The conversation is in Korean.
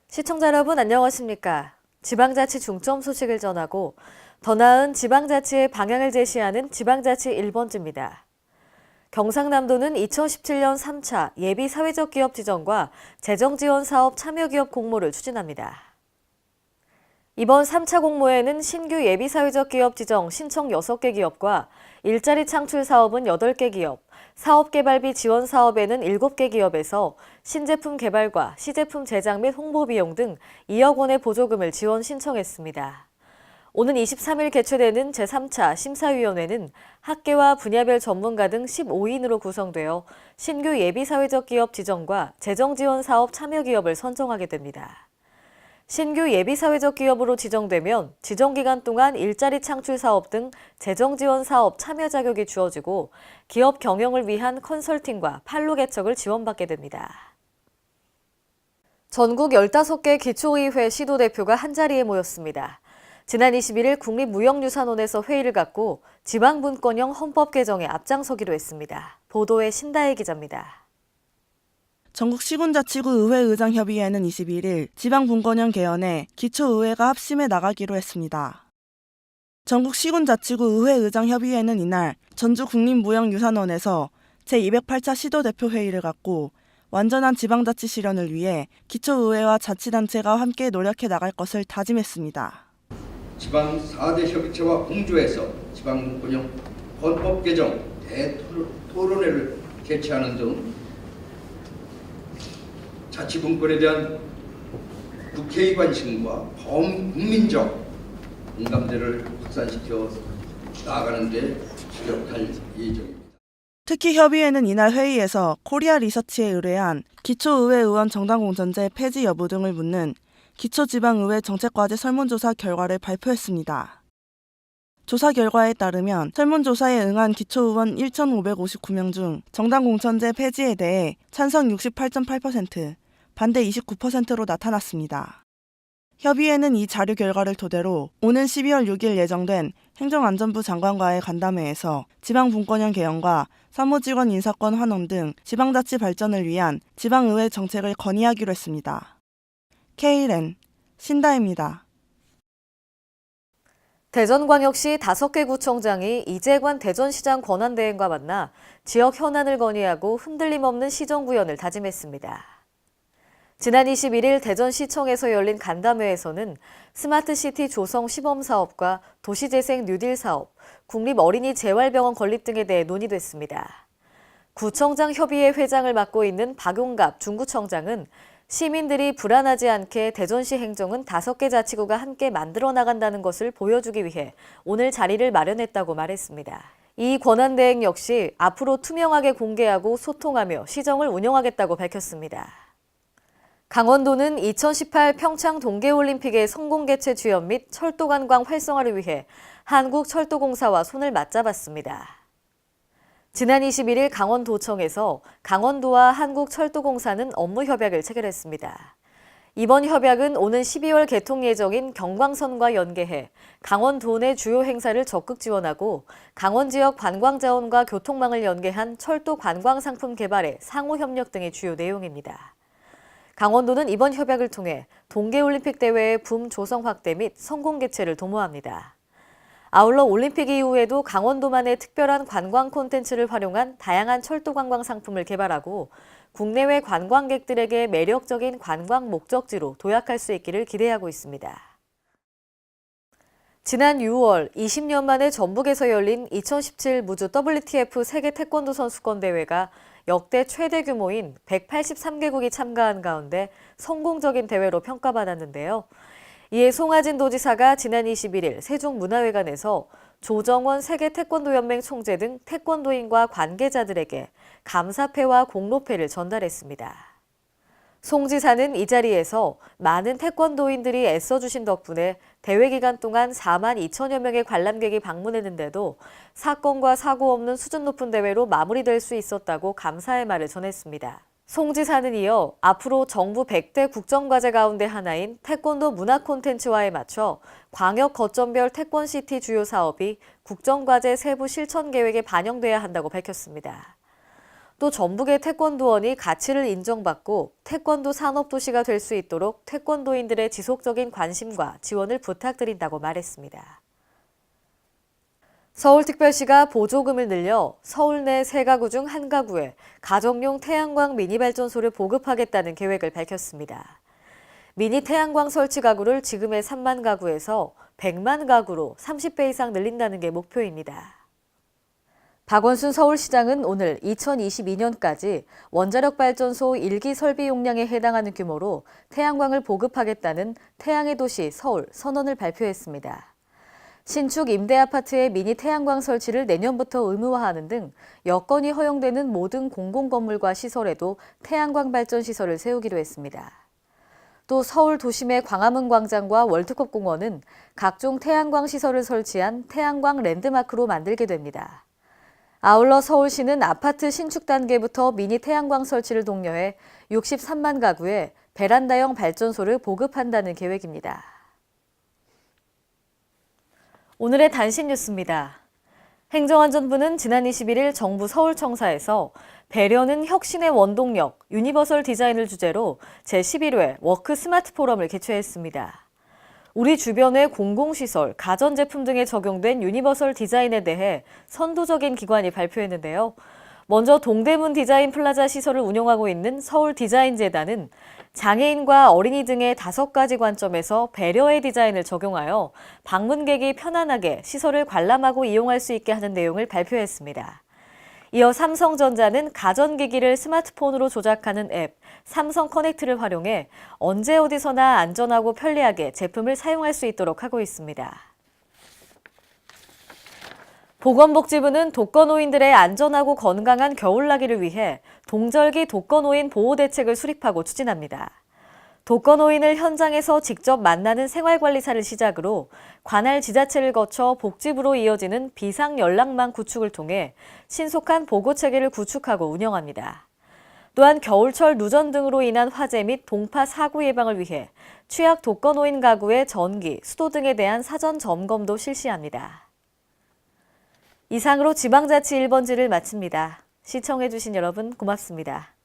시청자 여러분 안녕하십니까? 지방자치 중점 소식을 전하고 더 나은 지방자치의 방향을 제시하는 지방자치 1번지입니다. 경상남도는 2017년 3차 예비 사회적 기업 지정과 재정지원 사업 참여기업 공모를 추진합니다. 이번 3차 공모에는 신규 예비 사회적 기업 지정 신청 6개 기업과 일자리 창출 사업은 8개 기업, 사업개발비 지원 사업에는 7개 기업에서 신제품 개발과 시제품 제작 및 홍보 비용 등 2억 원의 보조금을 지원 신청했습니다. 오는 23일 개최되는 제3차 심사위원회는 학계와 분야별 전문가 등 15인으로 구성되어 신규 예비사회적 기업 지정과 재정지원 사업 참여 기업을 선정하게 됩니다. 신규 예비사회적 기업으로 지정되면 지정기간 동안 일자리 창출 사업 등 재정지원 사업 참여 자격이 주어지고 기업 경영을 위한 컨설팅과 판로 개척을 지원받게 됩니다. 전국 15개 기초의회 시도대표가 한자리에 모였습니다. 지난 21일 국립무형유산원에서 회의를 갖고 지방분권형 헌법 개정에 앞장서기로 했습니다. 보도에 신다혜 기자입니다. 전국 시군자치구 의회의장협의회는 21일 지방분권형 개헌에 기초의회가 합심해 나가기로 했습니다. 전국 시군자치구 의회의장협의회는 이날 전주국립무형유산원에서 제208차 시도대표 회의를 갖고 완전한 지방자치 실현을 위해 기초의회와 자치단체가 함께 노력해 나갈 것을 다짐했습니다. 지방 4대 협의체와 공조해서 지방분권형 헌법 개정 대토론회를 개최하는 등 자치분권에 대한 국회의 관심과 범국민적 공감대를 확산시켜 나아가는 데 주력할 예정입니다. 특히 협의회는 이날 회의에서 코리아 리서치에 의뢰한 기초의회 의원 정당공천제 폐지 여부 등을 묻는 기초지방의회 정책과제 설문조사 결과를 발표했습니다. 조사 결과에 따르면 설문조사에 응한 기초의원 1,559명 중 정당공천제 폐지에 대해 찬성 68.8%, 반대 29%로 나타났습니다. 협의회는 이 자료 결과를 토대로 오는 12월 6일 예정된 행정안전부 장관과의 간담회에서 지방분권형 개헌과 사무직원 인사권 환원 등 지방자치 발전을 위한 지방의회 정책을 건의하기로 했습니다. KLN 신다혜입니다. 대전광역시 5개 구청장이 이재관 대전시장 권한대행과 만나 지역 현안을 건의하고 흔들림 없는 시정구현을 다짐했습니다. 지난 21일 대전시청에서 열린 간담회에서는 스마트시티 조성 시범사업과 도시재생 뉴딜 사업, 국립어린이 재활병원 건립 등에 대해 논의됐습니다. 구청장 협의회 회장을 맡고 있는 박용갑 중구청장은 시민들이 불안하지 않게 대전시 행정은 5개 자치구가 함께 만들어 나간다는 것을 보여주기 위해 오늘 자리를 마련했다고 말했습니다. 이 권한대행 역시 앞으로 투명하게 공개하고 소통하며 시정을 운영하겠다고 밝혔습니다. 강원도는 2018 평창 동계올림픽의 성공 개최 주연 및 철도 관광 활성화를 위해 한국철도공사와 손을 맞잡았습니다. 지난 21일 강원도청에서 강원도와 한국철도공사는 업무 협약을 체결했습니다. 이번 협약은 오는 12월 개통 예정인 경광선과 연계해 강원도 내 주요 행사를 적극 지원하고 강원 지역 관광자원과 교통망을 연계한 철도 관광 상품 개발에 상호 협력 등의 주요 내용입니다. 강원도는 이번 협약을 통해 동계올림픽 대회의 붐 조성 확대 및 성공 개최를 도모합니다. 아울러 올림픽 이후에도 강원도만의 특별한 관광 콘텐츠를 활용한 다양한 철도 관광 상품을 개발하고 국내외 관광객들에게 매력적인 관광 목적지로 도약할 수 있기를 기대하고 있습니다. 지난 6월 20년 만에 전북에서 열린 2017 무주 WTF 세계 태권도 선수권 대회가 역대 최대 규모인 183개국이 참가한 가운데 성공적인 대회로 평가받았는데요. 이에 송하진 도지사가 지난 21일 세종문화회관에서 조정원 세계태권도연맹 총재 등 태권도인과 관계자들에게 감사패와 공로패를 전달했습니다. 송 지사는 이 자리에서 많은 태권도인들이 애써주신 덕분에 대회 기간 동안 4만 2천여 명의 관람객이 방문했는데도 사건과 사고 없는 수준 높은 대회로 마무리될 수 있었다고 감사의 말을 전했습니다. 송 지사는 이어 앞으로 정부 100대 국정과제 가운데 하나인 태권도 문화 콘텐츠화에 맞춰 광역 거점별 태권시티 주요 사업이 국정과제 세부 실천 계획에 반영돼야 한다고 밝혔습니다. 또 전북의 태권도원이 가치를 인정받고 태권도 산업도시가 될 수 있도록 태권도인들의 지속적인 관심과 지원을 부탁드린다고 말했습니다. 서울특별시가 보조금을 늘려 서울 내 3가구 중 1가구에 가정용 태양광 미니 발전소를 보급하겠다는 계획을 밝혔습니다. 미니 태양광 설치 가구를 지금의 3만 가구에서 100만 가구로 30배 이상 늘린다는 게 목표입니다. 박원순 서울시장은 오늘 2022년까지 원자력 발전소 1기 설비 용량에 해당하는 규모로 태양광을 보급하겠다는 태양의 도시 서울 선언을 발표했습니다. 신축 임대아파트의 미니 태양광 설치를 내년부터 의무화하는 등 여건이 허용되는 모든 공공건물과 시설에도 태양광 발전 시설을 세우기로 했습니다. 또 서울 도심의 광화문 광장과 월드컵 공원은 각종 태양광 시설을 설치한 태양광 랜드마크로 만들게 됩니다. 아울러 서울시는 아파트 신축 단계부터 미니 태양광 설치를 독려해 63만 가구에 베란다형 발전소를 보급한다는 계획입니다. 오늘의 단신 뉴스입니다. 행정안전부는 지난 21일 정부 서울청사에서 배려는 혁신의 원동력, 유니버설 디자인을 주제로 제11회 워크 스마트 포럼을 개최했습니다. 우리 주변의 공공시설, 가전제품 등에 적용된 유니버설 디자인에 대해 선도적인 기관이 발표했는데요. 먼저 동대문 디자인 플라자 시설을 운영하고 있는 서울디자인재단은 장애인과 어린이 등의 5가지 관점에서 배려의 디자인을 적용하여 방문객이 편안하게 시설을 관람하고 이용할 수 있게 하는 내용을 발표했습니다. 이어 삼성전자는 가전기기를 스마트폰으로 조작하는 앱 삼성 커넥트를 활용해 언제 어디서나 안전하고 편리하게 제품을 사용할 수 있도록 하고 있습니다. 보건복지부는 독거노인들의 안전하고 건강한 겨울나기를 위해 동절기 독거노인 보호대책을 수립하고 추진합니다. 독거노인을 현장에서 직접 만나는 생활관리사를 시작으로 관할 지자체를 거쳐 복지부로 이어지는 비상연락망 구축을 통해 신속한 보고체계를 구축하고 운영합니다. 또한 겨울철 누전 등으로 인한 화재 및 동파 사고 예방을 위해 취약 독거노인 가구의 전기, 수도 등에 대한 사전 점검도 실시합니다. 이상으로 지방자치 1번지를 마칩니다. 시청해주신 여러분 고맙습니다.